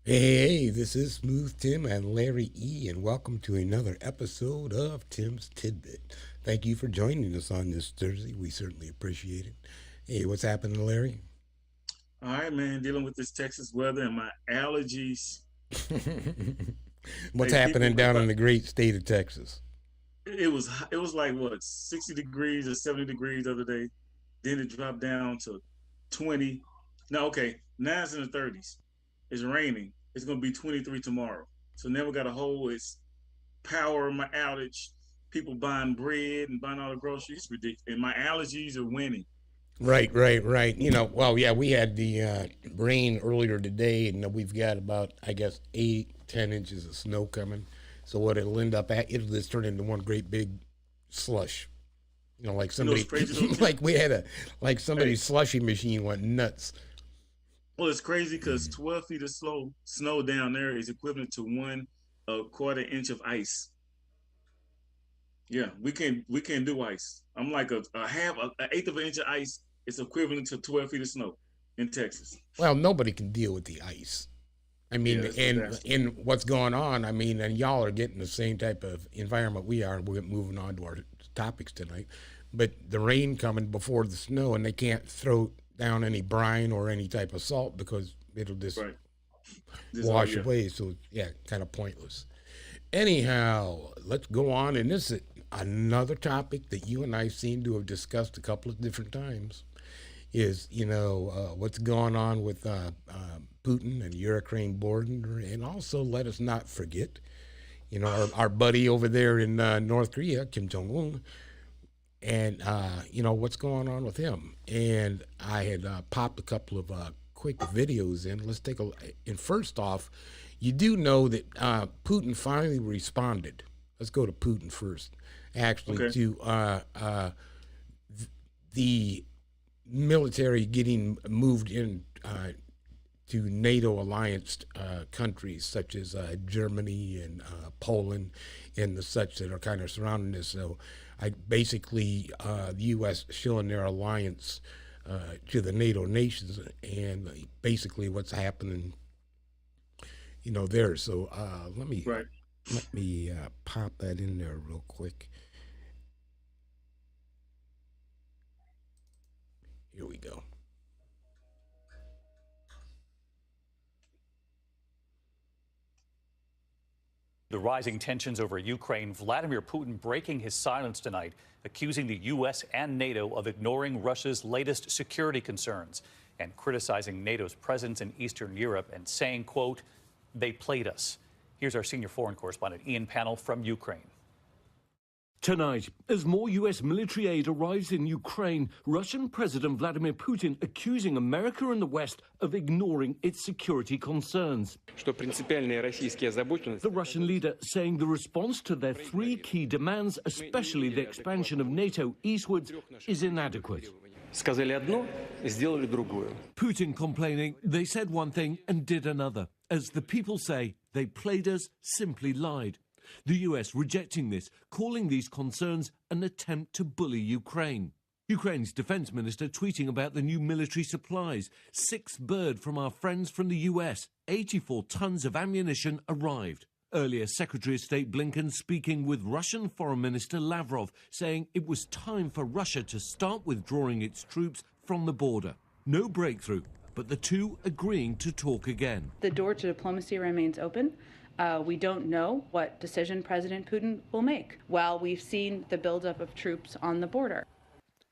Hey, this is Smooth Tim and Larry E, and welcome to another episode of Tim's Tidbit. Thank you for joining us on this Thursday. We certainly appreciate it. Hey, what's happening, Larry? All right, man, dealing with this Texas weather and my allergies. What's Hey, people, happening down in the great state of Texas? it was like what 60 degrees or 70 degrees the other day. Then it dropped down to 20. No, okay, now it's in the 30s. It's raining. It's gonna be 23 tomorrow. So now we got a whole it's power my outage. People buying bread and buying all the groceries. It's ridiculous. And my allergies are winning. Right. Well, yeah, we had the rain earlier today, and we've got about, I guess, 8, 10 inches of snow coming. So what it'll end up at, it'll just turn into one great big slush. Like You know it's somebody, crazy though, Tim? like we had like Hey, somebody's slushy machine went nuts. well, it's crazy because 12 feet of snow down there is equivalent to one a quarter inch of ice. Yeah, we can do ice. I'm like a half, an eighth of an inch of ice is equivalent to 12 feet of snow in Texas. Well, nobody can deal with the ice. I Yeah, mean, it's and disaster. in what's going on, I mean, and y'all are getting the same type of environment we are. We're moving on to our topics tonight, but the rain coming before the snow, and they can't throw down any brine or any type of salt because it'll just Right. This all wash yeah. away. So yeah, kind of pointless. Anyhow, let's go on, and this is another topic that you and I seem to have discussed a couple of different times. Is what's going on with Putin and Ukraine border, and also let us not forget, our buddy over there in North Korea, Kim Jong Un, and what's going on with him. And I had popped a couple of quick videos in. Let's take a. And first off, you do know that Putin finally responded. Let's go to Putin first. Actually, Okay. to the military getting moved in to NATO alliance countries such as Germany and Poland and the such that are kind of surrounding this. So, I basically the U.S. showing their alliance to the NATO nations and basically what's happening, there. So Right. let me pop that in there real quick. Here we go. The rising tensions over Ukraine, Vladimir Putin breaking his silence tonight, accusing the U.S. and NATO of ignoring Russia's latest security concerns and criticizing NATO's presence in Eastern Europe and saying, quote, they played us. Here's our senior foreign correspondent, Ian Pannell from Ukraine. Tonight, as more U.S. military aid arrives in Ukraine, Russian President Vladimir Putin accusing America and the West of ignoring its security concerns. The Russian leader saying the response to their three key demands, especially the expansion of NATO eastwards, is inadequate. Putin complaining they said one thing and did another. As the people say, they played us, simply lied. The US rejecting this, calling these concerns an attempt to bully Ukraine. Ukraine's defense minister tweeting about the new military supplies. 6th bird from our friends from the US. 84 tons of ammunition arrived. Earlier, Secretary of State Blinken speaking with Russian Foreign Minister Lavrov, saying it was time for Russia to start withdrawing its troops from the border. No breakthrough, but the two agreeing to talk again. The door to diplomacy remains open. We don't know what decision President Putin will make while we've seen the buildup of troops on the border.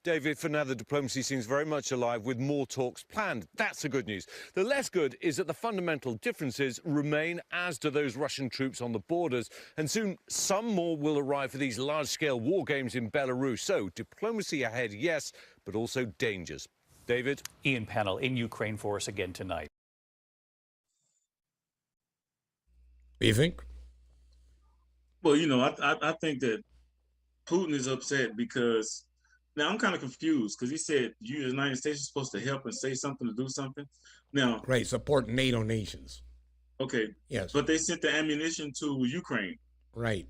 David, for now, the diplomacy seems very much alive with more talks planned. That's the good news. The less good is that the fundamental differences remain, as do those Russian troops on the borders. And soon, some more will arrive for these large-scale war games in Belarus. So, diplomacy ahead, yes, but also dangers. David? Ian Pannell in Ukraine for us again tonight. Do you think? Well, you know, I think that Putin is upset because now I'm kind of confused because he said you, the United States, is supposed to help and say something to do something. Now, Right, support NATO nations. okay, Yes. but they sent the ammunition to Ukraine. Right.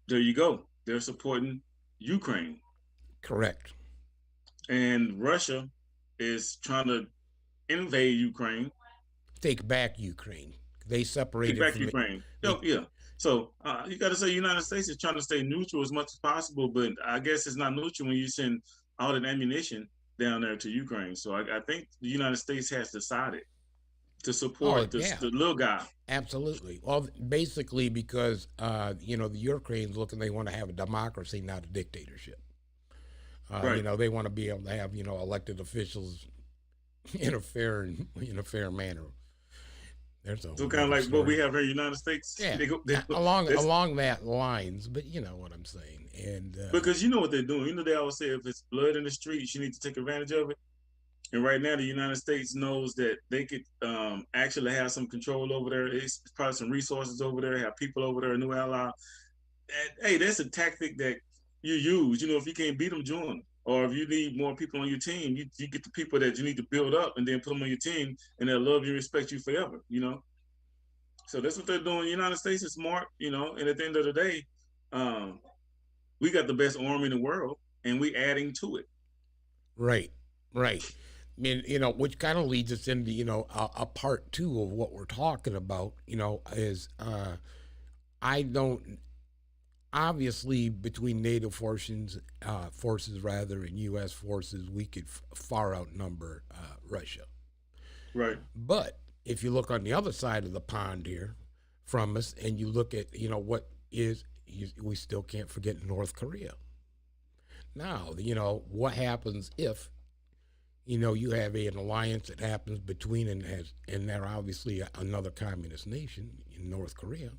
There you go. They're supporting Ukraine. Correct. And Russia is trying to invade Ukraine. Take back Ukraine. They separated Take back from Ukraine. Yeah. So you got to say the United States is trying to stay neutral as much as possible, but I guess it's not neutral when you send all that ammunition down there to Ukraine. So I think the United States has decided to support the little guy. Absolutely. Well, basically because, you know, the Ukraine's looking, they want to have a democracy, not a dictatorship. Right. You know, they want to be able to have, you know, elected officials in a fair manner. So kind of like what we have here in the United States. Yeah, along that lines, but you know what I'm saying. And because you know what they're doing. You know, they always say if it's blood in the streets, you need to take advantage of it. And right now, the United States knows that they could actually have some control over there. It's probably some resources over there, have people over there, a new ally. And, hey, that's a tactic that you use. You know, if you can't beat them, join them. Or if you need more people on your team, you get the people that you need to build up and then put them on your team, and they'll love you and respect you forever, you know? So that's what they're doing. The United States is smart, you know, and at the end of the day, we got the best army in the world, and we adding to it. Right. I mean, you know, which kind of leads us into, you know, a part two of what we're talking about, you know, is obviously between NATO forces and U.S. forces, we could far outnumber Russia. Right. But if you look on the other side of the pond here from us, and you look at, you know, we still can't forget North Korea. Now, you know, what happens if, you know, you have an alliance that happens between, and they're obviously another communist nation in North Korea.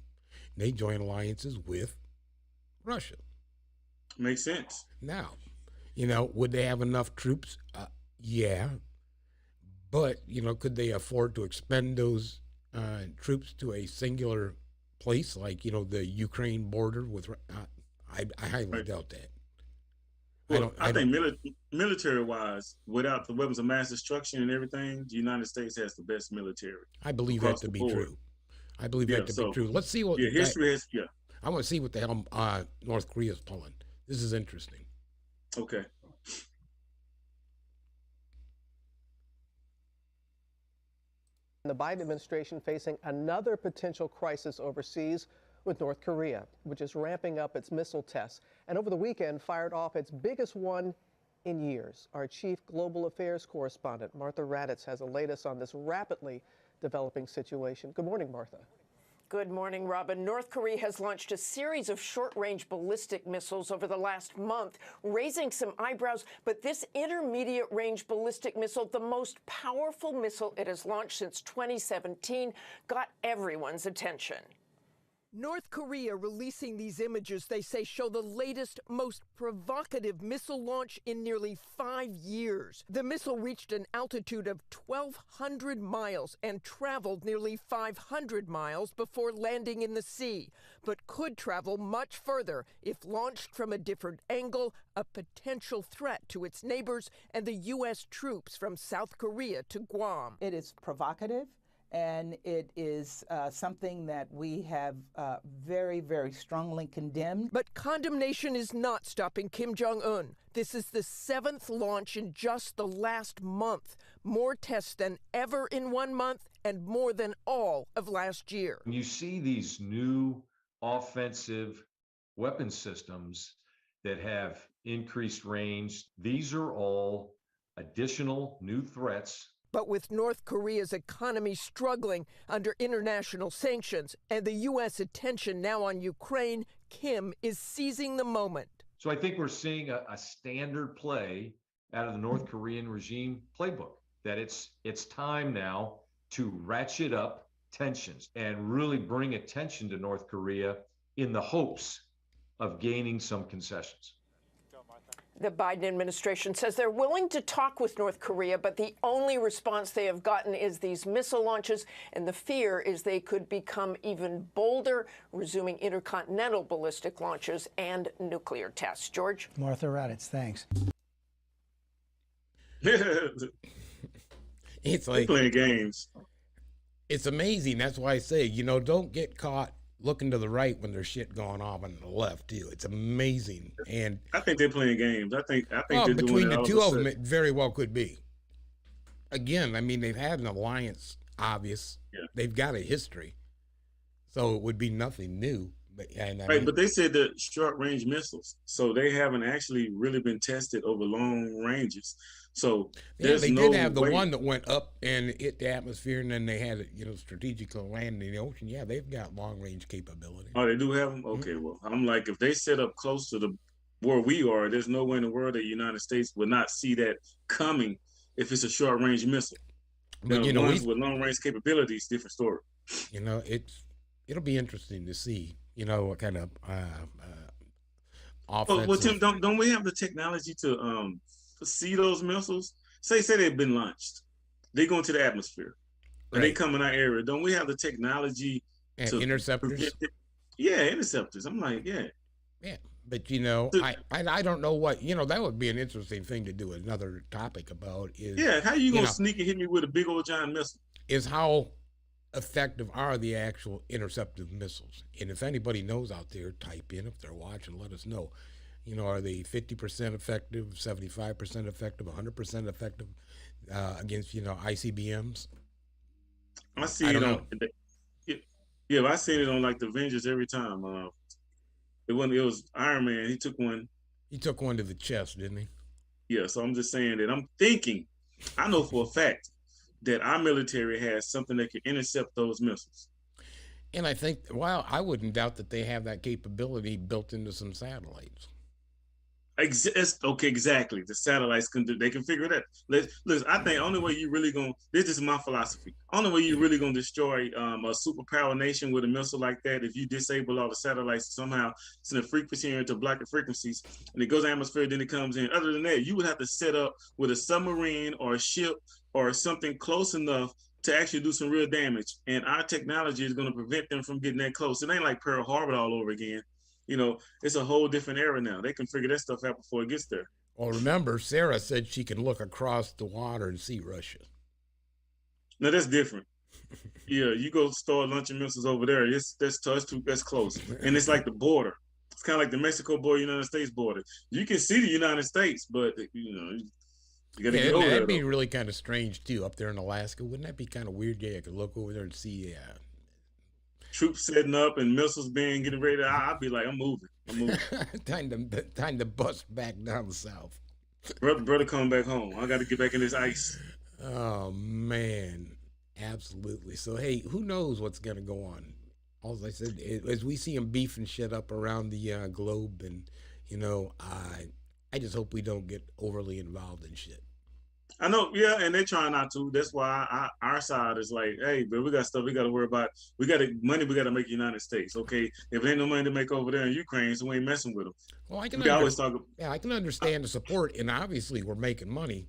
They join alliances with Russia. Makes sense. Now, you know, would they have enough troops? Yeah. But, you know, could they afford to expend those troops to a singular place like, you know, the Ukraine border with, I highly doubt that. Well, I think military-wise, without the weapons of mass destruction and everything, the United States has the best military. I believe that to be true. I believe that to be true. Let's see what history has. Yeah, I want to see what the hell North Korea's pulling. This is interesting. Okay. The Biden administration facing another potential crisis overseas with North Korea, which is ramping up its missile tests, and over the weekend fired off its biggest one in years. Our chief global affairs correspondent, Martha Raddatz, has the latest on this rapidly developing situation. Good morning, Martha. Good morning, Robin. North Korea has launched a series of short-range ballistic missiles over the last month, raising some eyebrows. But this intermediate-range ballistic missile, the most powerful missile it has launched since 2017, got everyone's attention. North Korea releasing these images, they say, show the latest, most provocative missile launch in nearly 5 years. The missile reached an altitude of 1,200 miles and traveled nearly 500 miles before landing in the sea, but could travel much further if launched from a different angle, a potential threat to its neighbors and the U.S. troops from South Korea to Guam. It is provocative. And it is something that we have very, very strongly condemned. But condemnation is not stopping Kim Jong-un. This is the 7th launch in just the last month. More tests than ever in 1 month and more than all of last year. When you see these new offensive weapon systems that have increased range, these are all additional new threats. But with North Korea's economy struggling under international sanctions and the U.S. attention now on Ukraine, Kim is seizing the moment. So I think we're seeing a standard play out of the North Korean regime playbook, that it's time now to ratchet up tensions and really bring attention to North Korea in the hopes of gaining some concessions. The Biden administration says they're willing to talk with North Korea, but the only response they have gotten is these missile launches, and the fear is they could become even bolder, resuming intercontinental ballistic launches and nuclear tests. George? Martha Raddatz, thanks. It's like playing games. It's amazing. That's why I say, don't get caught looking to the right when there's shit going on the left too. It's amazing. And I think they're playing games. I think well, they're between doing it the all two of of a them, sudden. it very well could be. Again, I mean, they've had an alliance, obvious. Yeah. They've got a history, so it would be nothing new. But But they said that short range missiles, so they haven't actually really been tested over long ranges. So yeah, they no did have the way. one that went up and hit the atmosphere, and then they had it, strategically land in the ocean. Yeah, they've got long range capability. Oh, they do have them? Okay, well, I'm like, if they set up close to where we are, there's no way in the world that the United States would not see that coming if it's a short range missile. But ones with long range capabilities, different story. It'll be interesting to see. What kind of offensive. Well, Tim, don't we have the technology to see those missiles? Say they've been launched, they go into the atmosphere, and they come in our area. Don't we have the technology and to interceptors? Yeah, interceptors. I'm like, yeah. But I don't know what that would be an interesting thing to do. Another topic about is how you gonna sneak and hit me with a big old giant missile? Is how effective are the actual interceptive missiles? And if anybody knows out there, type in if they're watching, let us know. Are they 50% effective, 75% effective, 100% effective against ICBMs? I see it on. Yeah, I seen it on like the Avengers every time. It was Iron Man. He took one. He took one to the chest, didn't he? Yeah. So I'm just saying that I'm thinking. I know for a fact that our military has something that can intercept those missiles. And I think, I wouldn't doubt that they have that capability built into some satellites. Okay, exactly. The satellites they can figure it out. Listen, I think only way you really this is my philosophy. Only way you really gonna destroy a superpower nation with a missile like that, if you disable all the satellites somehow, send a frequency into block the frequencies, and it goes to the atmosphere, then it comes in. Other than that, you would have to set up with a submarine or a ship or something close enough to actually do some real damage. And our technology is going to prevent them from getting that close. It ain't like Pearl Harbor all over again. It's a whole different era now. They can figure that stuff out before it gets there. Well, remember, Sarah said she can look across the water and see Russia. No, that's different. Yeah, you go start launching missiles over there. That's close. And it's like the border. It's kind of like the Mexico border, United States border. You can see the United States, but you gotta get over there. That'd be really kind of strange too, up there in Alaska. Wouldn't that be kind of weird? Yeah, I could look over there and see troops setting up and missiles getting ready. I'd be like, I'm moving. time to bust back down south. Brother, coming back home. I got to get back in this ice. Oh man, absolutely. So hey, who knows what's gonna go on? All I said, as we see them beefing shit up around the globe, and I just hope we don't get overly involved in shit. I know, yeah, and they're trying not to. That's why our side is like, hey, but we got stuff we got to worry about. We got money we got to make United States. Okay, if ain't no money to make over there in Ukraine, so we ain't messing with them. Well, I can understand the support, and obviously we're making money.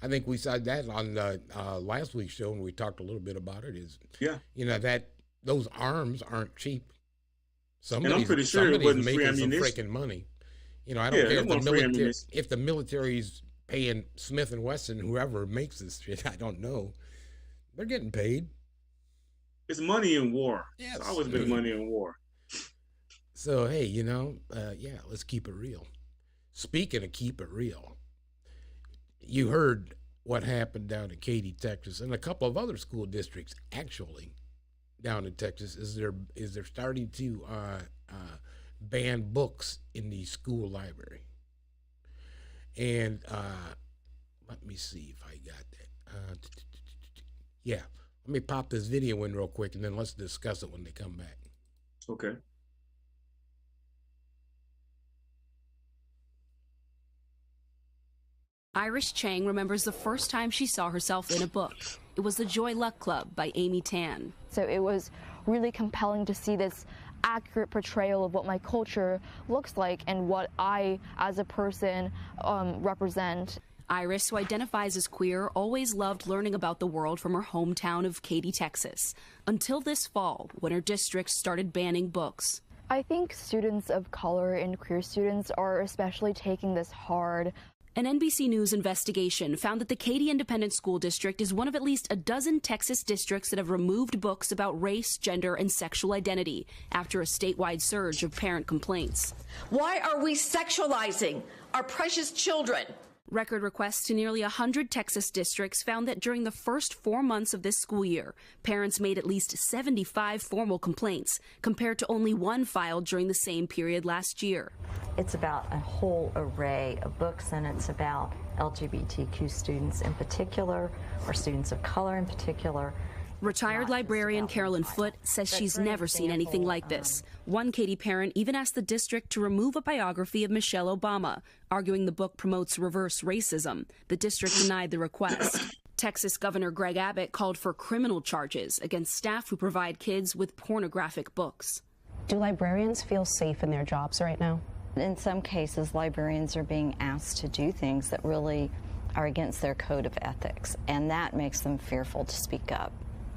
I think we said that on the last week's show, and we talked a little bit about it. That those arms aren't cheap. And I'm pretty sure it wasn't free ammunition. Some freaking money. I don't care if the military's paying Smith and Wesson, whoever makes this shit. I don't know. They're getting paid. It's money in war. Yeah, it's always been money in war. So hey, let's keep it real. Speaking of keep it real, you heard what happened down in Katy, Texas, and a couple of other school districts actually down in Texas is they're starting to ban books in the school library. And let me see if I got that. Yeah, let me pop this video in real quick, and then let's discuss it when they come back. Okay. Iris Chang remembers the first time she saw herself in a book. It was The Joy Luck Club by Amy Tan. So it was really compelling to see this accurate portrayal of what my culture looks like and what I, as a person, represent. Iris, who identifies as queer, always loved learning about the world from her hometown of Katy, Texas, until this fall, when her district started banning books. I think students of color and queer students are especially taking this hard. An NBC News investigation found that the Katy Independent School District is one of at least a dozen Texas districts that have removed books about race, gender, and sexual identity after a statewide surge of parent complaints. Why are we sexualizing our precious children? Record requests to nearly 100 Texas districts found that during the first 4 months of this school year, parents made at least 75 formal complaints, compared to only one filed during the same period last year. It's about a whole array of books, and it's about LGBTQ students in particular, or students of color in particular. Retired librarian Carolyn Foote says she's never seen anything like this. One Katy parent even asked the district to remove a biography of Michelle Obama, arguing the book promotes reverse racism. The district denied the request. Texas Governor Greg Abbott called for criminal charges against staff who provide kids with pornographic books. Do librarians feel safe in their jobs right now? In some cases, librarians are being asked to do things that really are against their code of ethics, and that makes them fearful to speak up.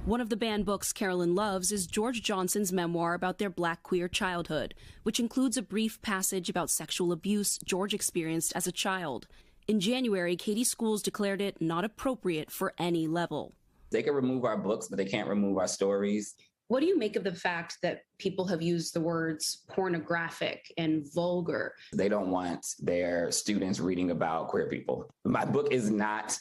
One of the banned books Carolyn loves is George Johnson's memoir about their Black queer childhood, which includes a brief passage about sexual abuse George experienced as a child. In January, Katy schools declared it not appropriate for any level. They can remove our books, but they can't remove our stories. What do you make of the fact that people have used the words pornographic and vulgar? They don't want their students reading about queer people. My book is not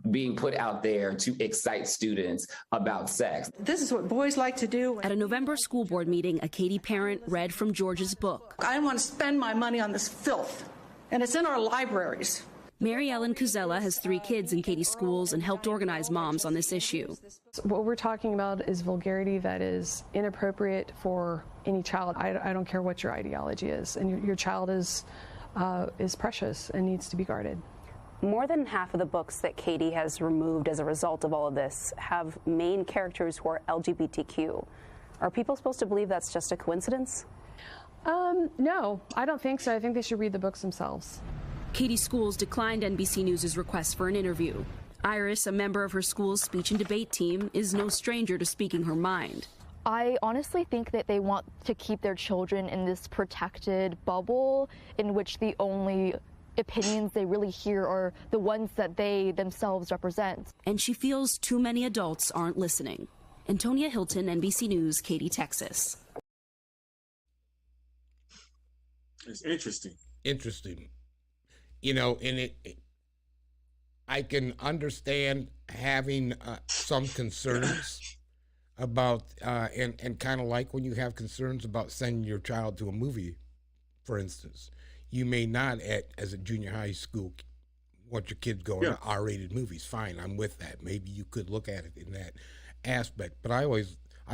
being put out there to excite students about sex. This is what boys like to do. At a November school board meeting, a Katy parent read from George's book. I don't want to spend my money on this filth, and it's in our libraries. Mary Ellen Cuzella has 3 kids in Katy schools and helped organize moms on this issue. What we're talking about is vulgarity that is inappropriate for any child. I don't care what your ideology is, and your child is precious and needs to be guarded. More than half of the books that Katy has removed as a result of all of this have main characters who are LGBTQ. Are people supposed to believe that's just a coincidence? No, I don't think so. I think they should read the books themselves. Katy schools declined NBC News' request for an interview. Iris, a member of her school's speech and debate team, is no stranger to speaking her mind. I honestly think that they want to keep their children in this protected bubble in which the only opinions they really hear are the ones that they themselves represent. And she feels too many adults aren't listening. Antonia Hilton, NBC News, Katy, Texas. It's interesting. Interesting. You know, and I can understand having some concerns about, and kind of like when you have concerns about sending your child to a movie, for instance. You may not, as a junior high school, want your kids going to R-rated movies. Fine, I'm with that. Maybe you could look at it in that aspect. But I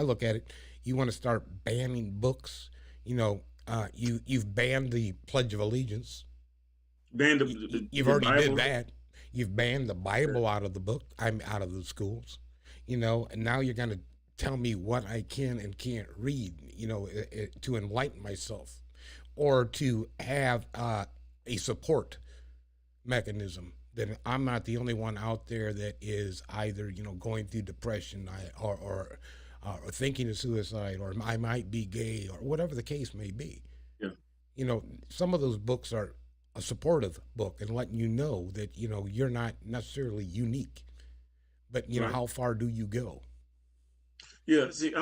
look at it, you want to start banning books. You know, you've banned the Pledge of Allegiance. You've already did that. You've banned the Bible out of the book. I'm out of the schools, you know, and now you're going to tell me what I can and can't read, you know, to enlighten myself, or to have a support mechanism that I'm not the only one out there that is either, you know, going through depression or thinking of suicide, or I might be gay, or whatever the case may be. Yeah. You know, some of those books are a supportive book and letting you know that, you know, you're not necessarily unique, but, you know, how far do you go? Yeah, see,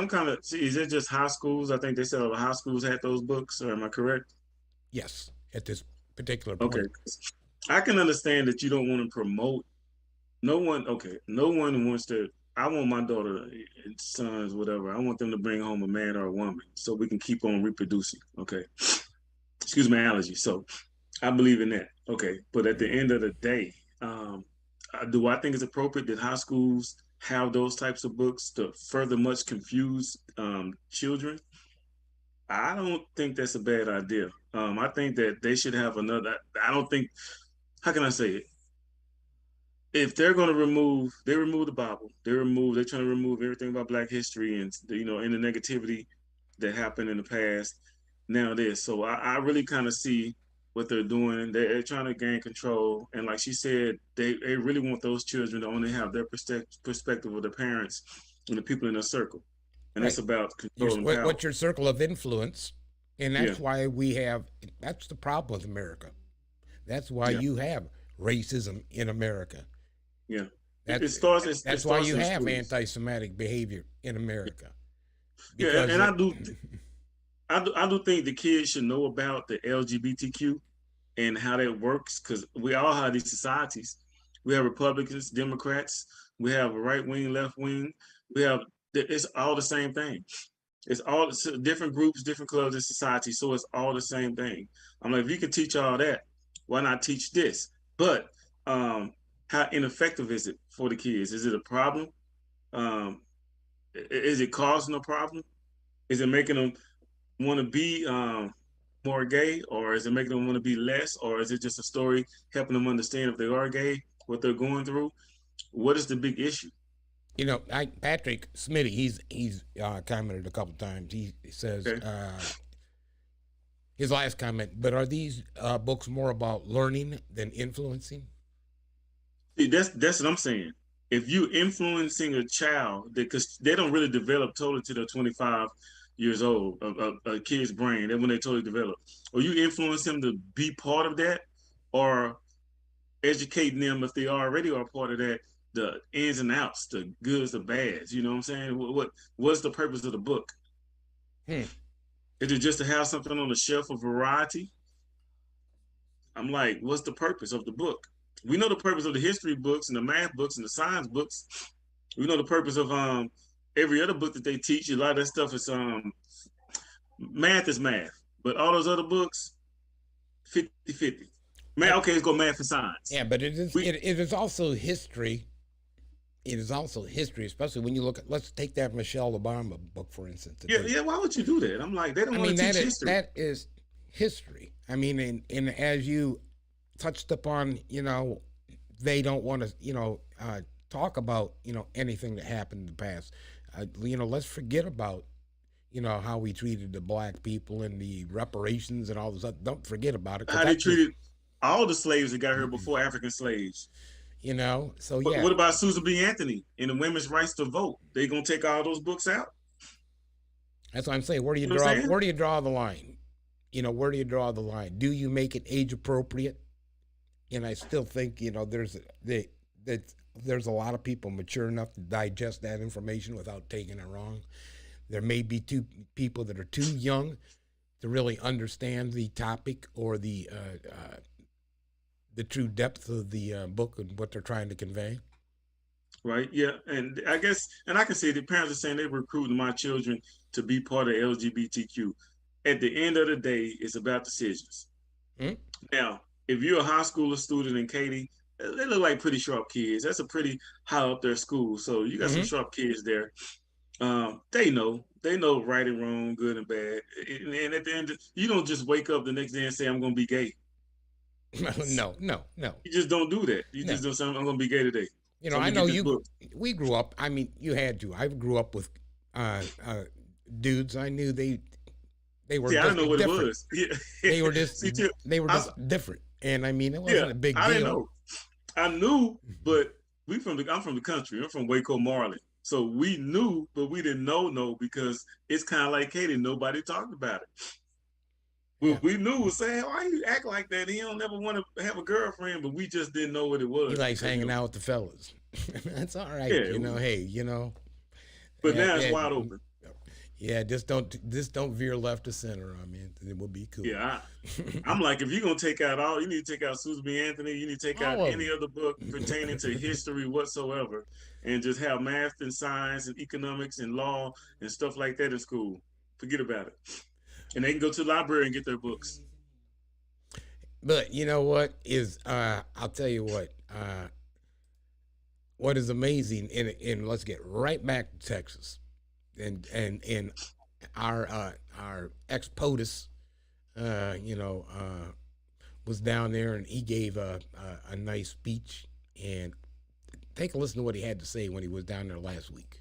is it just high schools? I think they said all the high schools had those books, or am I correct? Yes, at this particular point. Okay. I can understand that you don't want to promote. No one wants to. I want my daughter and sons, whatever, I want them to bring home a man or a woman so we can keep on reproducing, okay? Excuse my allergy. So I believe in that, okay? But at the end of the day, do I think it's appropriate that high schools have those types of books to further much confuse children? I don't think that's a bad idea. I think that they should have another. I don't think how can I say it? If they're going to remove the Bible, they're trying to remove everything about Black history and, you know, and the negativity that happened in the past. Now this, so I really kind of see what they're doing. They're trying to gain control, and like she said, they really want those children to only have their perspective of their parents and the people in their circle, and it's about control and power. What's your circle of influence? And that's Yeah. why that's the problem with America. That's why you have racism in America. Yeah. That's It why starts you in have schools. anti-Semitic behavior in America. Yeah, and I do think the kids should know about the LGBTQ and how that works, because we all have these societies. We have Republicans, Democrats, we have a right wing, left wing. It's all the same thing. It's different groups, different clubs in society, so it's all the same thing. I'm like, if you can teach all that, why not teach this? But how ineffective is it for the kids? Is it a problem? Is it causing a problem? Is it making them want to be more gay, or is it making them want to be less, or is it just a story helping them understand if they are gay, what they're going through? What is the big issue? You know, Patrick Smitty, he's commented a couple times. He says his last comment. But are these books more about learning than influencing? See, that's what I'm saying. If you influencing a child, because they don't really develop totally till they're 25 years old, a kid's brain, and when they totally develop, or you influence them to be part of that, or educating them if they already are part of that, the ins and outs, the goods, the bads. You know what I'm saying? What's the purpose of the book? Is it just to have something on the shelf of variety? I'm like, what's the purpose of the book? We know the purpose of the history books and the math books and the science books. We know the purpose of every other book that they teach. A lot of that stuff is math is math, but all those other books, 50-50. Man, okay, let's go math and science. Yeah, but it is also history. It is also history, especially when you look at, let's take that Michelle Obama book, for instance. Yeah, why would you do that? I'm like, they don't want to teach history. That is history. I mean, and as you touched upon, you know, they don't want to, you know, talk about, you know, anything that happened in the past. You know, let's forget about, you know, how we treated the Black people and the reparations and all this stuff. Don't forget about it. How they treated all the slaves that got here before African slaves. You know, so But yeah. what about Susan B. Anthony and the women's rights to vote? They gonna take all those books out? That's what I'm saying. Where do you You know what I'm saying? where do you draw the line? You know, where do you draw the line? Do you make it age appropriate? And I still think, you know, there's a lot of people mature enough to digest that information without taking it wrong. There may be two people that are too young to really understand the topic or the true depth of the book and what they're trying to convey. Right. Yeah. And I guess, and I can say the parents are saying they're recruiting my children to be part of LGBTQ. At the end of the day, it's about decisions. Now, if you're a high schooler student in Katy, they look like pretty sharp kids. That's a pretty high up there school. So you got some sharp kids there. They know right and wrong, good and bad. And at the end, you don't just wake up the next day and say, I'm going to be gay. No. You just don't do that. You just don't say, I'm going to be gay today. You know, So I know book. we grew up, I mean, you had to. I grew up with dudes. I knew they were See, I just didn't know what different. it was. Yeah. They were just different. And I mean, it wasn't a big deal. I didn't know. I knew, but I'm from the country. I'm from Waco, Maryland. So we knew, but we didn't know because it's kind of like Katie. Nobody talked about it. What we knew was saying, why you act like that? He don't never want to have a girlfriend, but we just didn't know what it was. He likes hanging out with the fellas. That's all right. Yeah, you know, hey, you know. But now it's wide open. Yeah, just don't veer left to center. I mean, it will be cool. Yeah, I'm like, if you're gonna take out all, you need to take out Susan B. Anthony. You need to take out any other book pertaining to history whatsoever, and just have math and science and economics and law and stuff like that in school. Forget about it, and they can go to the library and get their books. But you know what is? I'll tell you what. What is amazing, and let's get right back to Texas. And our ex-POTUS, you know, was down there, and he gave a nice speech. And take a listen to what he had to say when he was down there last week.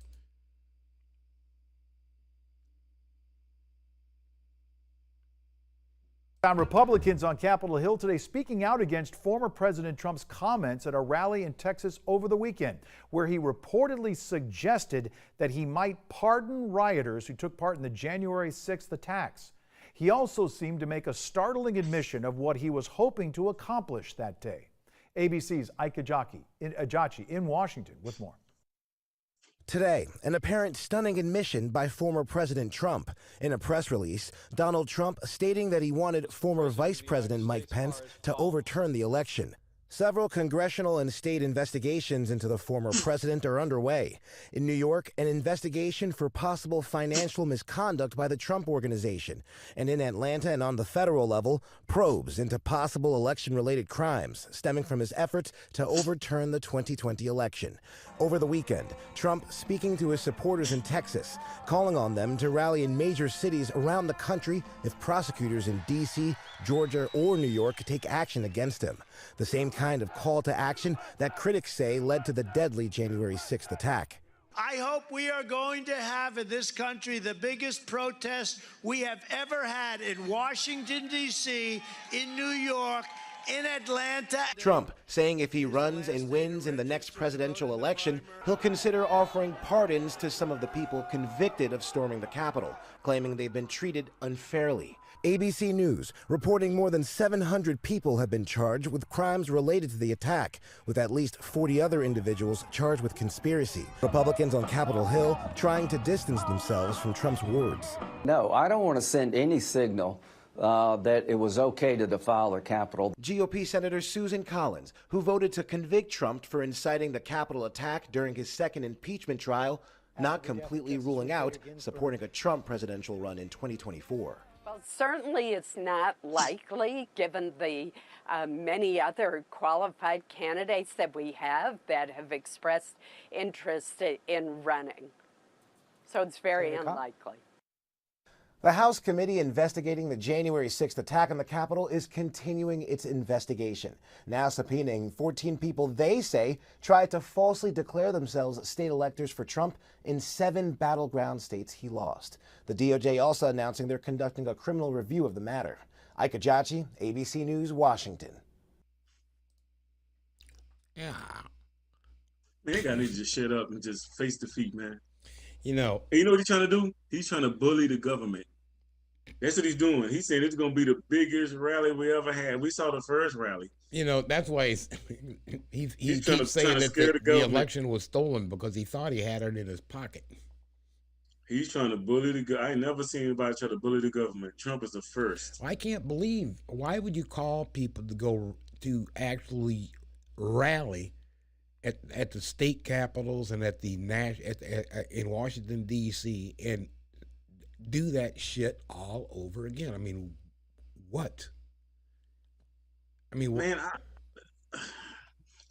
Republicans on Capitol Hill today speaking out against former President Trump's comments at a rally in Texas over the weekend, where he reportedly suggested that he might pardon rioters who took part in the January 6th attacks. He also seemed to make a startling admission of what he was hoping to accomplish that day. ABC's Ike Ajachi in Washington with more. Today, an apparent stunning admission by former President Trump. In a press release, Donald Trump stating that he wanted former Vice President Mike Pence to overturn the election. Several congressional and state investigations into the former president are underway. In New York, an investigation for possible financial misconduct by the Trump Organization. And in Atlanta and on the federal level, probes into possible election-related crimes stemming from his efforts to overturn the 2020 election. Over the weekend, Trump speaking to his supporters in Texas, calling on them to rally in major cities around the country if prosecutors in D.C., Georgia, or New York take action against him. The same kind of call to action that critics say led to the deadly January 6th attack. I hope we are going to have in this country the biggest protest we have ever had in Washington, D.C., in New York, in Atlanta. Trump saying if he runs and wins in the next presidential election, he'll consider offering pardons to some of the people convicted of storming the Capitol, claiming they've been treated unfairly. ABC News reporting more than 700 people have been charged with crimes related to the attack, with at least 40 other individuals charged with conspiracy. Republicans on Capitol Hill trying to distance themselves from Trump's words. No, I don't want to send any signal that it was okay to defile the Capitol. GOP Senator Susan Collins, who voted to convict Trump for inciting the Capitol attack during his second impeachment trial, not completely ruling out supporting a Trump presidential run in 2024. Well, certainly it's not likely, given the many other qualified candidates that we have that have expressed interest in running. So it's very unlikely. The House committee investigating the January 6th attack on the Capitol is continuing its investigation, now subpoenaing 14 people they say tried to falsely declare themselves state electors for Trump in 7 battleground states he lost. The DOJ also announcing they're conducting a criminal review of the matter. Ike Ajachi, ABC News, Washington. Yeah. Man, that guy needs to just shut up and just face defeat, man. You know. And you know what he's trying to do? He's trying to bully the government. That's what he's doing. He's saying it's going to be the biggest rally we ever had. We saw the first rally. You know, that's why he keeps saying that the election was stolen because he thought he had it in his pocket. He's trying to bully the government. I ain't never seen anybody try to bully the government. Trump is the first. I can't believe, why would you call people to go to actually rally at the state capitals and at the in Washington, D.C., and do that shit all over again? I mean, what? I mean, man,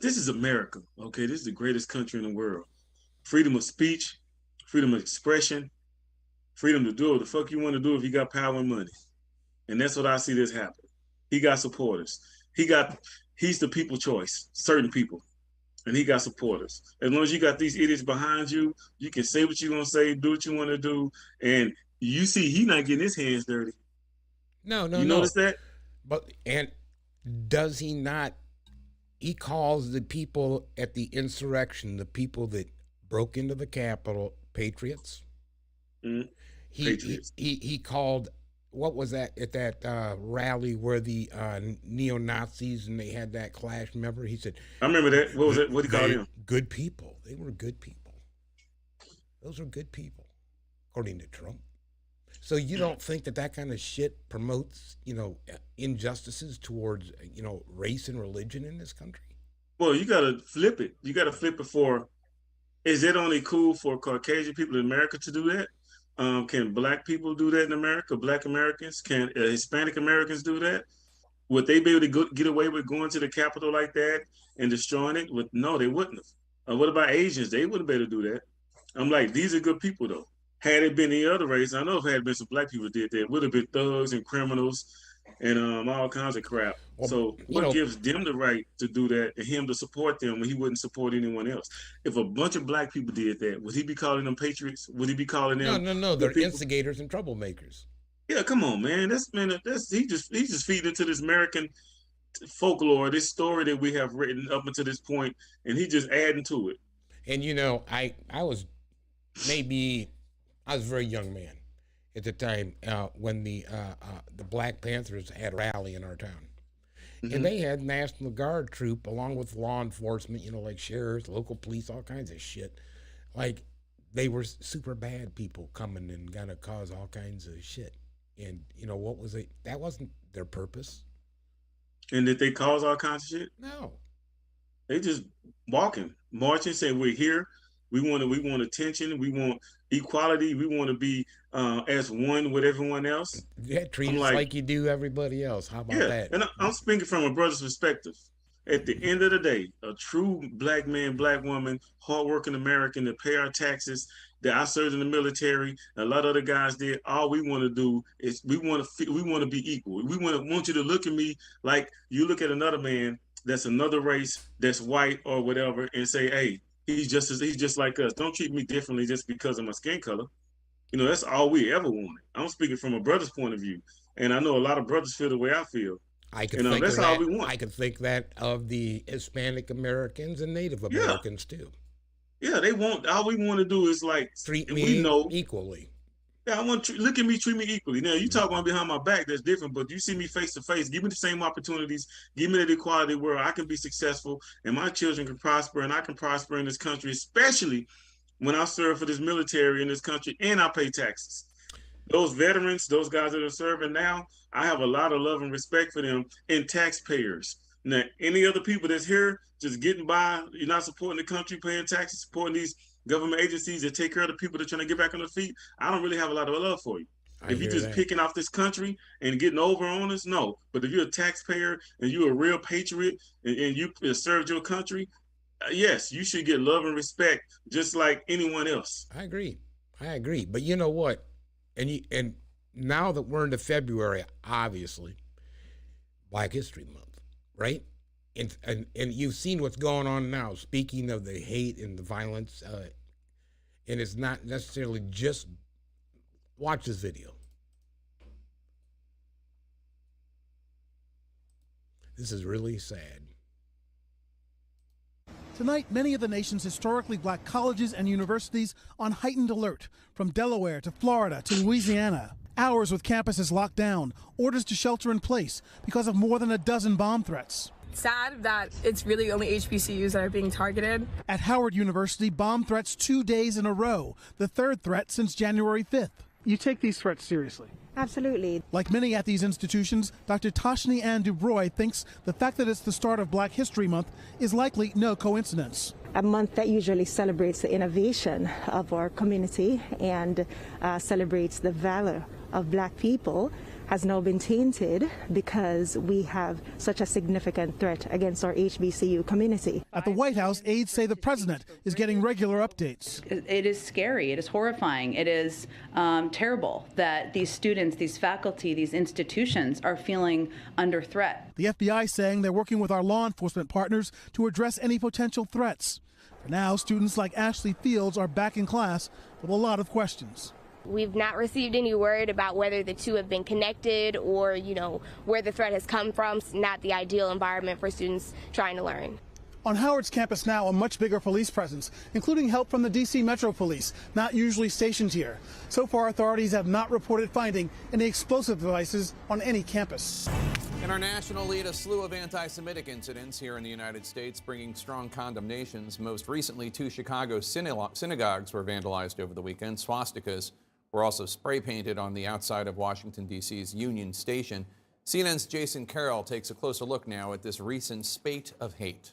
this is America, okay? This is the greatest country in the world. Freedom of speech, freedom of expression, freedom to do what the fuck you want to do if you got power and money. And that's what I see this happen. He got supporters. He's the people choice, certain people. And he got supporters. As long as you got these idiots behind you, you can say what you're going to say, do what you want to do. And you see, he not getting his hands dirty. No. You notice that? But, and does he not, he calls the people at the insurrection, the people that broke into the Capitol, patriots. Mm-hmm. He called, what was that, at that rally where the neo-Nazis and they had that clash, remember? He said, I remember that. What was it? What did he call them? Good people. They were good people. Those are good people, according to Trump. So you don't think that kind of shit promotes, injustices towards, race and religion in this country? Well, you got to flip it. You got to flip it for, is it only cool for Caucasian people in America to do that? Can black people do that in America? Black Americans? Can Hispanic Americans do that? Would they be able to get away with going to the Capitol like that and destroying it? No, they wouldn't have. What about Asians? They wouldn't be able to do that. I'm like, these are good people, though. Had it been any other race, I know if it had been some black people did that, it would have been thugs and criminals and all kinds of crap. So what gives them the right to do that and him to support them when he wouldn't support anyone else? If a bunch of black people did that, would he be calling them patriots? Would he be calling them? No. They're instigators and troublemakers. Yeah, come on, man. He just feeding into this American folklore, this story that we have written up until this point, and he just adding to it. And I was a very young man at the time when the Black Panthers had a rally in our town. Mm-hmm. And they had National Guard troop along with law enforcement, like sheriffs, local police, all kinds of shit. Like, they were super bad people coming and gonna cause all kinds of shit. And what was it? That wasn't their purpose. And did they cause all kinds of shit? No. They just marching, saying we're here. We want attention. We want equality. We want to be as one with everyone else. Yeah, treat us like you do everybody else. How about that? And I'm speaking from a brother's perspective. At the end of the day, a true black man, black woman, hardworking American that pay our taxes, that I served in the military, a lot of other guys did. All we want to do is we want to be equal. We want you to look at me like you look at another man that's another race, that's white or whatever, and say, hey, he's just like us. Don't treat me differently just because of my skin color. That's all we ever wanted. I'm speaking from a brother's point of view, and I know a lot of brothers feel the way I feel. That's all we want. I can think that of the Hispanic Americans and Native Americans too. Yeah, all we want to do is treat me equally. Yeah, I want look at me, treat me equally. Now you talk about behind my back, that's different, but you see me face to face, give me the same opportunities, give me that equality where I can be successful and my children can prosper and I can prosper in this country, especially when I serve for this military in this country and I pay taxes. Those veterans, those guys that are serving now, I have a lot of love and respect for them and taxpayers. Now, any other people that's here just getting by, you're not supporting the country, paying taxes, supporting these government agencies that take care of the people that are trying to get back on their feet, I don't really have a lot of love for you. If you're just picking off this country and getting over on us, no. But if you're a taxpayer and you're a real patriot and you served your country, yes, you should get love and respect just like anyone else. I agree. But you know what? And now that we're into February, obviously, Black History Month, right? And you've seen what's going on now. Speaking of the hate and the violence, and it's not necessarily just watch this video. This is really sad. Tonight, many of the nation's historically black colleges and universities on heightened alert, from Delaware to Florida to Louisiana. Hours with campuses locked down, orders to shelter in place because of more than a dozen bomb threats. Sad that it's really only HBCUs that are being targeted. At Howard University, bomb threats 2 days in a row, the third threat since January 5th. You take these threats seriously? Absolutely. Like many at these institutions, Dr. Toshni Ann DuBroy thinks the fact that it's the start of Black History Month is likely no coincidence. A month that usually celebrates the innovation of our community and celebrates the valor of black people has now been tainted because we have such a significant threat against our HBCU community. At the White House, aides say the president is getting regular updates. It is scary. It is horrifying. It is terrible that these students, these faculty, these institutions are feeling under threat. The FBI saying they're working with our law enforcement partners to address any potential threats. For now, students like Ashley Fields are back in class with a lot of questions. We've not received any word about whether the two have been connected or, where the threat has come from. It's not the ideal environment for students trying to learn. On Howard's campus now, a much bigger police presence, including help from the D.C. Metro Police, not usually stationed here. So far, authorities have not reported finding any explosive devices on any campus. In our national lead, a slew of anti-Semitic incidents here in the United States, bringing strong condemnations. Most recently, 2 Chicago synagogues were vandalized over the weekend. Swastikas were also spray painted on the outside of Washington, D.C.'s Union Station. CNN's Jason Carroll takes a closer look now at this recent spate of hate.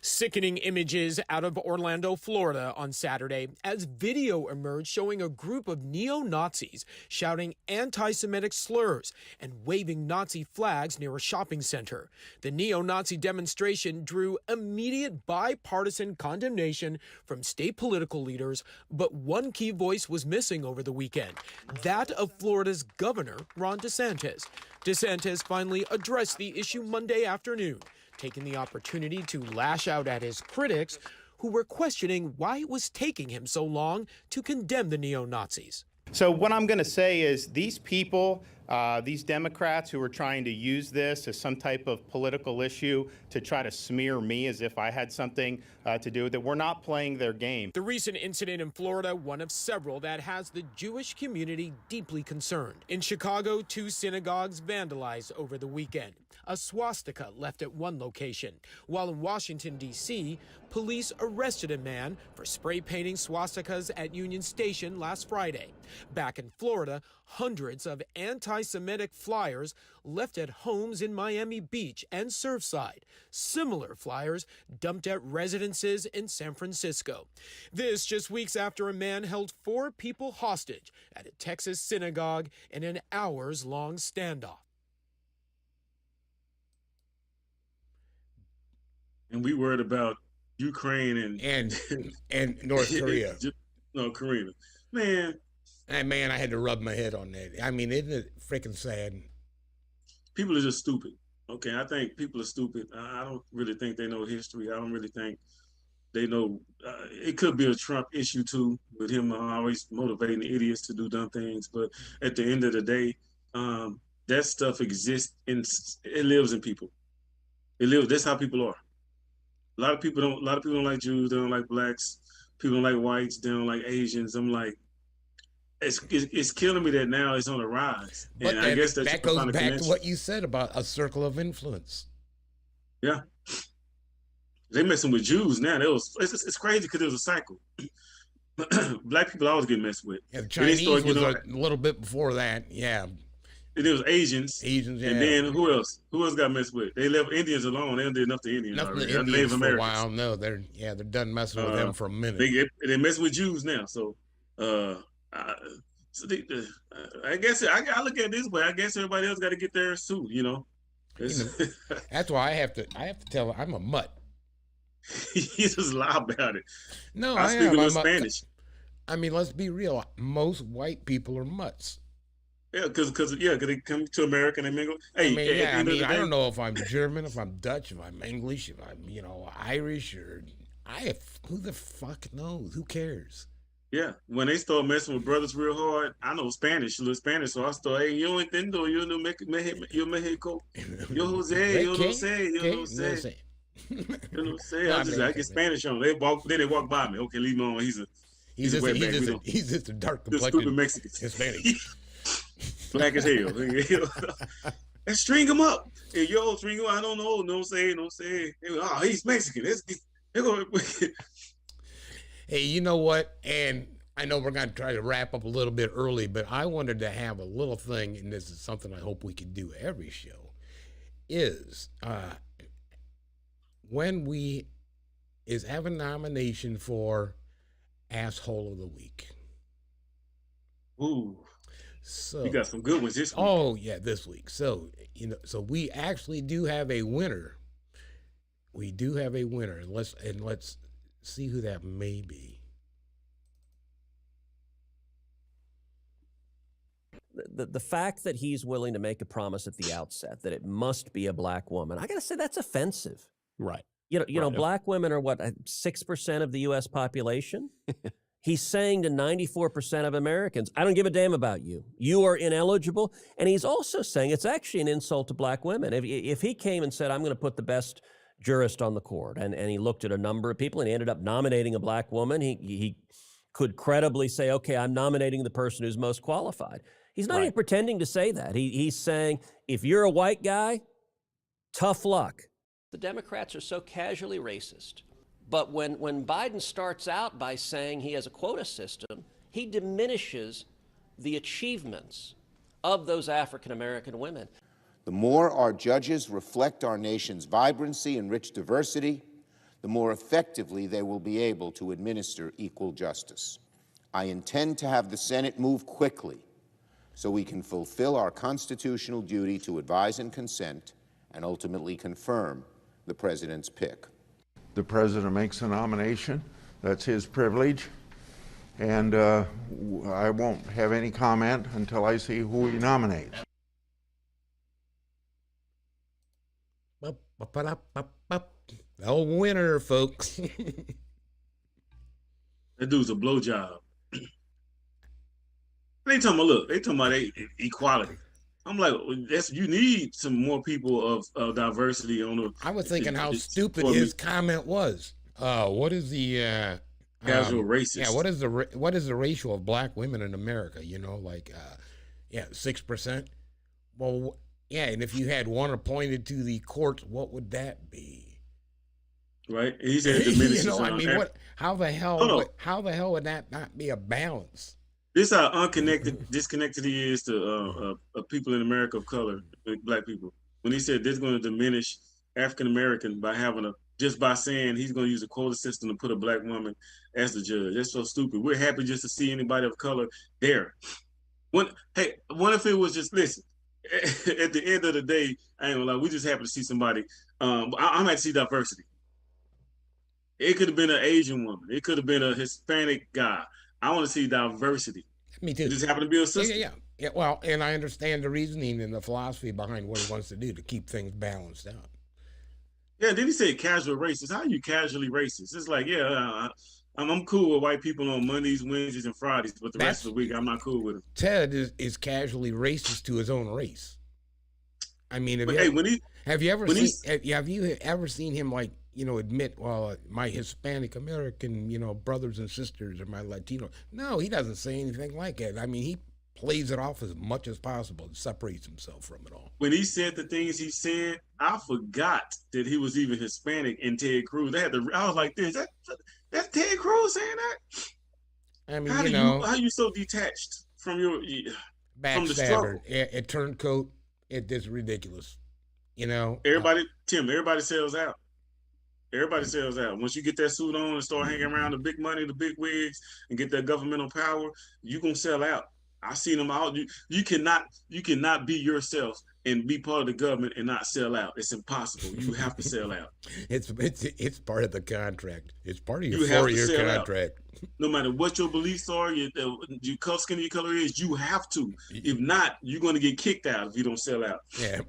Sickening images out of Orlando, Florida on Saturday as video emerged showing a group of neo-Nazis shouting anti-Semitic slurs and waving Nazi flags near a shopping center. The neo-Nazi demonstration drew immediate bipartisan condemnation from state political leaders, but one key voice was missing over the weekend, that of Florida's Governor Ron DeSantis. DeSantis finally addressed the issue Monday afternoon, taking the opportunity to lash out at his critics who were questioning why it was taking him so long to condemn the neo-Nazis. So what I'm going to say is these people, these Democrats who are trying to use this as some type of political issue to try to smear me as if I had something to do with it, we're not playing their game. The recent incident in Florida, one of several that has the Jewish community deeply concerned. In Chicago, 2 synagogues vandalized over the weekend. A swastika left at one location, while in Washington, D.C., police arrested a man for spray painting swastikas at Union Station last Friday. Back in Florida, hundreds of anti-Semitic flyers left at homes in Miami Beach and Surfside. Similar flyers dumped at residences in San Francisco. This just weeks after a man held 4 people hostage at a Texas synagogue in an hours-long standoff. And we worried about Ukraine and North Korea. No, Korea. Man, I had to rub my head on that. I mean, isn't it freaking sad? People are just stupid. Okay, I think people are stupid. I don't really think they know history. I don't really think they know. It could be a Trump issue too, with him always motivating idiots to do dumb things. But at the end of the day, that stuff exists and it lives in people. It lives. That's how people are. A lot of people don't like Jews. They don't like blacks. People don't like whites. They don't like Asians. I'm like, it's killing me that now it's on the rise. But and I guess that goes back to what you said about a circle of influence. Yeah, they messing with Jews now. It's crazy because it was a cycle. Black people always get messed with. Yeah, the Chinese was a little bit before that. Yeah. And it was Asians. Yeah. And then who else? Who else got messed with? They left Indians alone. They didn't do enough to Indians already. Indians for a while. No, they're done messing with them for a minute. They mess with Jews now. So, I guess I look at it this way. I guess everybody else got to get theirs too. That's why I have to tell her I'm a mutt. You just lie about it. No, I speak a little Spanish. I mean, let's be real. Most white people are mutts. Yeah, because they come to America and they mingle. Hey, I don't know if I'm German, if I'm Dutch, if I'm English, if I'm Irish, or who the fuck knows? Who cares? Yeah, when they start messing with brothers real hard, I know Spanish, a little Spanish, so I start, hey, yo entiendo, yo no Mexico, yo Jose, yo no sé, yo no sé. You know what I'm saying? I get Spanish on. They walk by me. Okay, leave me on. He's just a dark complected stupid Mexican. Hispanic. Black as hell. And string him up. Hey, yo, string him up. I don't know. No say. Oh, he's Mexican. Hey, you know what? And I know we're going to try to wrap up a little bit early, but I wanted to have a little thing, and this is something I hope we can do every show, is have a nomination for Asshole of the Week. Ooh. So you got some good ones this week. Oh yeah, this week. So so we actually do have a winner. We do have a winner, and let's see who that may be. The fact that he's willing to make a promise at the outset that it must be a black woman, I got to say that's offensive. Right. You know, black women are what, 6% of the U.S. population? He's saying to 94% of Americans, I don't give a damn about you. You are ineligible. And he's also saying it's actually an insult to black women. If he came and said, I'm going to put the best jurist on the court, and he looked at a number of people and he ended up nominating a black woman, he could credibly say, okay, I'm nominating the person who's most qualified. He's not even pretending to say that. He's saying, if you're a white guy, tough luck. The Democrats are so casually racist. But when Biden starts out by saying he has a quota system, he diminishes the achievements of those African-American women. The more our judges reflect our nation's vibrancy and rich diversity, the more effectively they will be able to administer equal justice. I intend to have the Senate move quickly so we can fulfill our constitutional duty to advise and consent and ultimately confirm the president's pick. The president makes a nomination. That's his privilege. And I won't have any comment until I see who he nominates. Oh, winner, folks. That dude's a blowjob. They talking about, look, they talking about equality. I'm like, you need some more people of diversity on the. I was thinking how stupid his comment was. What is the casual racist? Yeah, what is the ratio of black women in America? You know, like 6%. Well, yeah, and if you had one appointed to the courts, what would that be? Right, he said diminishes. You know, I mean, how the hell would that not be a balance? This how disconnected he is to people in America of color, black people. When he said this is going to diminish African American by saying he's going to use a quota system to put a black woman as the judge. That's so stupid. We're happy just to see anybody of color there. What if it was just, listen, at the end of the day, I ain't gonna lie, we just happy to see somebody. I'm happy to see diversity. It could have been an Asian woman. It could have been a Hispanic guy. I want to see diversity. Me too. It just happened to be a sister. Yeah. Well, and I understand the reasoning and the philosophy behind what he wants to do to keep things balanced out. Yeah, then he said casual racist. How are you casually racist? It's like, I'm cool with white people on Mondays, Wednesdays, and Fridays, but the rest of the week, I'm not cool with them. Ted is casually racist to his own race. I mean, have you ever seen him, like, you know, admit, well, my Hispanic American, you know, brothers and sisters or my Latino? No, he doesn't say anything like that. I mean, he plays it off as much as possible and separates himself from it all. When he said the things he said, I forgot that he was even Hispanic in Ted Cruz. I was like, that's Ted Cruz saying that? I mean, how you so detached from your from the struggle? A turncoat, it is ridiculous. You know, everybody sells out. Everybody sells out. Once you get that suit on and start hanging around the big money, the big wigs, and get that governmental power, you gonna sell out. I've seen them out. You cannot be yourself and be part of the government and not sell out. It's impossible. You have to sell out. It's part of the contract. It's part of your 4-year contract. No matter what your beliefs are, your skin color is, you have to. If not, you're going to get kicked out if you don't sell out. Yeah,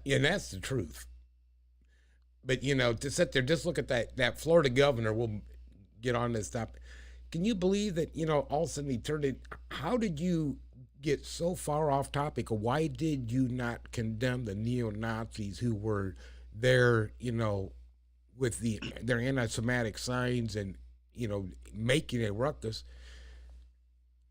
and that's the truth. But, you know, to sit there, just look at that Florida governor. We'll get on this topic. Can you believe that, you know, all of a sudden he turned it? How did you get so far off topic? Why did you not condemn the neo-Nazis who were there, you know, with their anti-Semitic signs and, you know, making a ruckus?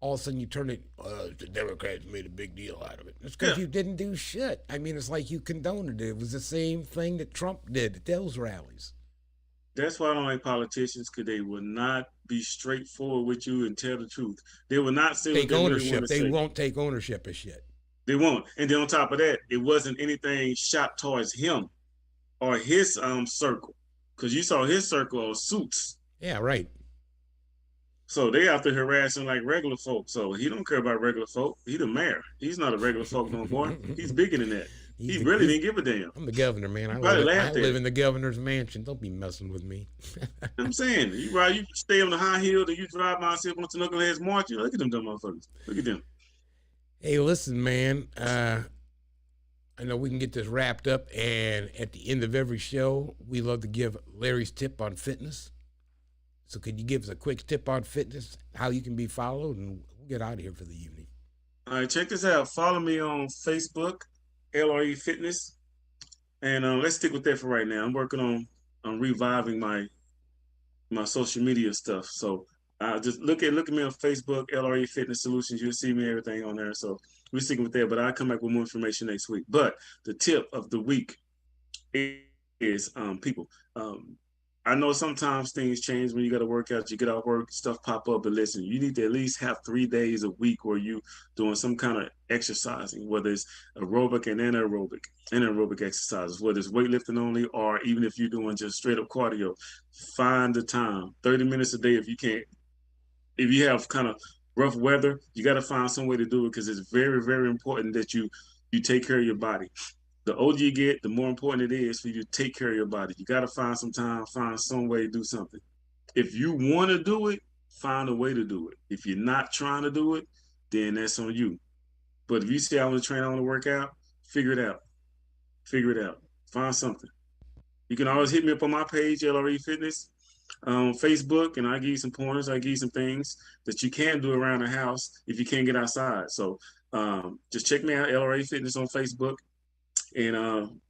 All of a sudden you turn it, the Democrats made a big deal out of it. It's because you didn't do shit. I mean, it's like you condoned it. It was the same thing that Trump did at those rallies. That's why I don't like politicians, because they will not be straightforward with you and tell the truth. They will not say take ownership. They won't take ownership of shit. They won't. And then on top of that, it wasn't anything shot towards him or his circle, because you saw his circle of suits. Yeah, right. So they out there harassing like regular folk. So he don't care about regular folk. He the mayor. He's not a regular folk no more. He's bigger than that. He really didn't give a damn. I'm the governor, man. I live in the governor's mansion. Don't be messing with me. I'm saying, you stay on the high hill, and you drive by and see a bunch of knuckleheads marching. Look at them dumb motherfuckers. Look at them. Hey, listen, man. I know we can get this wrapped up, and at the end of every show, we love to give Larry's tip on fitness. So could you give us a quick tip on fitness, how you can be followed, and we'll get out of here for the evening. All right, check this out. Follow me on Facebook, LRE Fitness, and let's stick with that for right now. I'm working on reviving my social media stuff. So just look at me on Facebook, LRE Fitness Solutions. You'll see me everything on there. So we're sticking with that, but I'll come back with more information next week. But the tip of the week is people. I know sometimes things change when you got to work out, you get off work, stuff pop up, but listen, you need to at least have 3 days a week where you doing some kind of exercising, whether it's aerobic and anaerobic exercises, whether it's weightlifting only, or even if you're doing just straight up cardio. Find the time, 30 minutes a day if you can't. If you have kind of rough weather, you got to find some way to do it, because it's very, very important that you take care of your body. The older you get, the more important it is for you to take care of your body. You got to find some time, find some way to do something. If you want to do it, find a way to do it. If you're not trying to do it, then that's on you. But if you say I want to train, I want to work out, figure it out. Figure it out. Find something. You can always hit me up on my page, LRE Fitness, on Facebook, and I'll give you some pointers. I'll give you some things that you can do around the house if you can't get outside. So just check me out, LRA Fitness on Facebook, and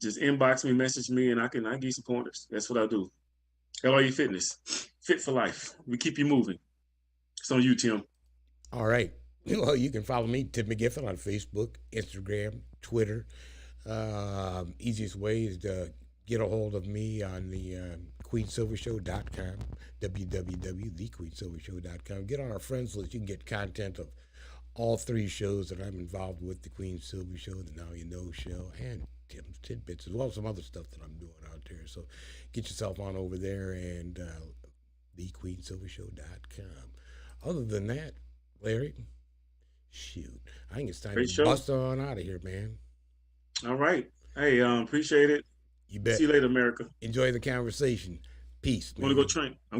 just inbox me, message me, and I give you some pointers. That's what I do. LRE Fitness, fit for life. We keep you moving. It's on you, Tim. All right. Well, you can follow me, Tim McGiffin, on Facebook, Instagram, Twitter. Easiest way is to get a hold of me on the QueenSilverShow.com, www.thequeensilvershow.com. Get on our friends list. You can get content of all 3 shows that I'm involved with, the Queen Silver Show, the Now You Know Show, and Tim's Tid Bits, as well as some other stuff that I'm doing out there. So get yourself on over there, and thequeensilvershow.com. Other than that, Larry, shoot, I think it's time to bust on out of here, man. All right. Hey, appreciate it. You bet. See you later, America. Enjoy the conversation. Peace. Want to go train?